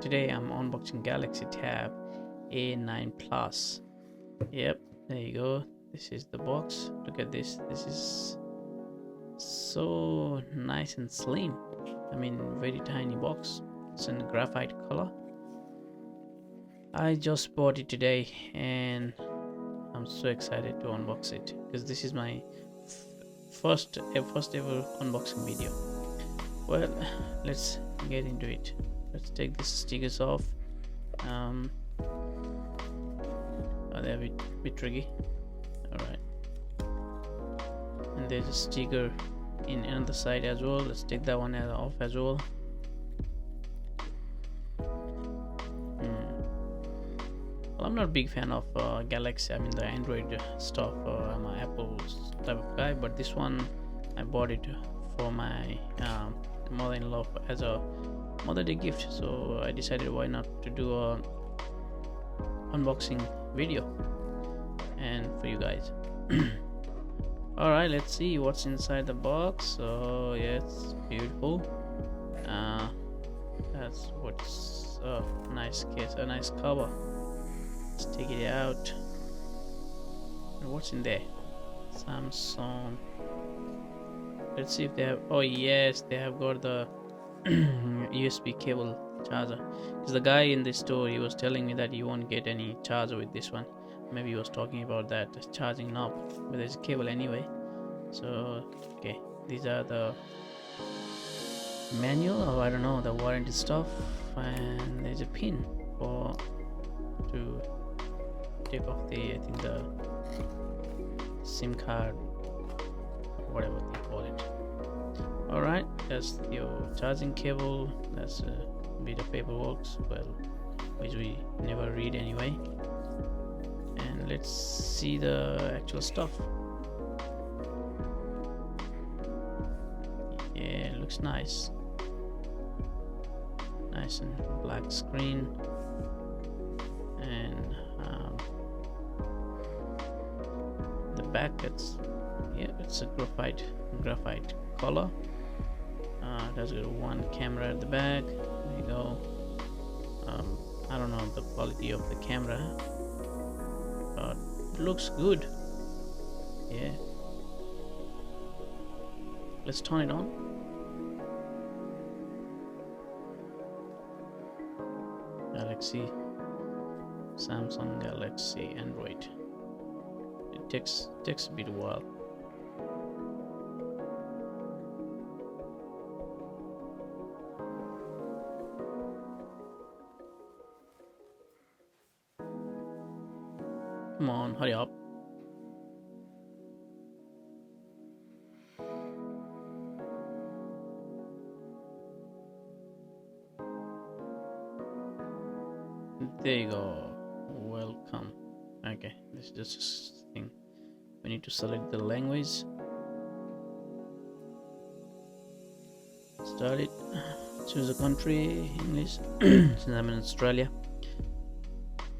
Today I'm unboxing Galaxy Tab A9 Plus. Yep, there you go. This is the box. Look at this. This is so nice and slim. I mean, very tiny box. It's in graphite color. I just bought it today and I'm so excited to unbox it because this is my first ever unboxing video. Well, let's get into it. Let's take the stickers off. Oh, they're a bit tricky. Alright, and there's a sticker in another side as well. Let's take that one off as well. Well, I'm not a big fan of Galaxy, I mean the Android stuff. I'm an Apple type of guy, but this one I bought it for my mother-in-law as a Mother Day gift, so I decided why not to do a unboxing video and for you guys. All right, let's see what's inside the box. So yeah, it's beautiful. That's what's a nice case, a nice cover. Let's take it out. And what's in there? Samsung. Let's see if they have, oh yes, they have got the USB cable charger, because the guy in the store, he was telling me that you won't get any charger with this one. Maybe he was talking about that charging knob, but there's a cable anyway. So okay, these are the manual, or I don't know, the warranty stuff, and there's a pin for to take off the, I think the SIM card, whatever they call it. All right, that's your charging cable. That's a bit of paperwork, well, which we never read anyway. And let's see the actual stuff. Yeah, it looks nice. Nice and black screen. And the back, it's, yeah, it's a graphite color. There's one camera at the back. There you go. I don't know the quality of the camera, but it looks good. Yeah, let's turn it on. Galaxy, Samsung Galaxy Android. It takes a bit while. Come on, hurry up. There you go. Welcome. Okay, this is just a thing. We need to select the language. Start it. Choose a country, English. Since I'm in Australia,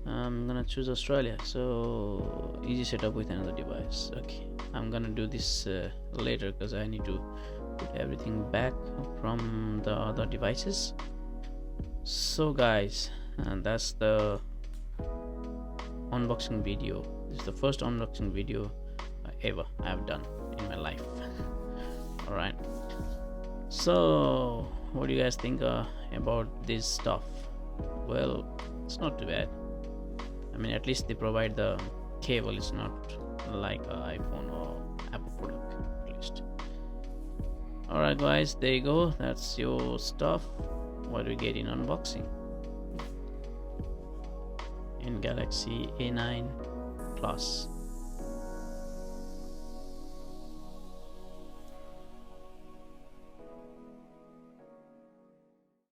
I'm gonna choose Australia. So easy setup with another device. Okay, I'm gonna do this later because I need to put everything back from the other devices. So guys, and that's the unboxing video. This is the first unboxing video ever I've done in my life. All right, so what do you guys think about this stuff? Well, it's not too bad. I mean, at least they provide the cable. It's not like an iPhone or Apple product, at least. Alright guys, there you go. That's your stuff. What do we get in unboxing? In Galaxy A9 Plus.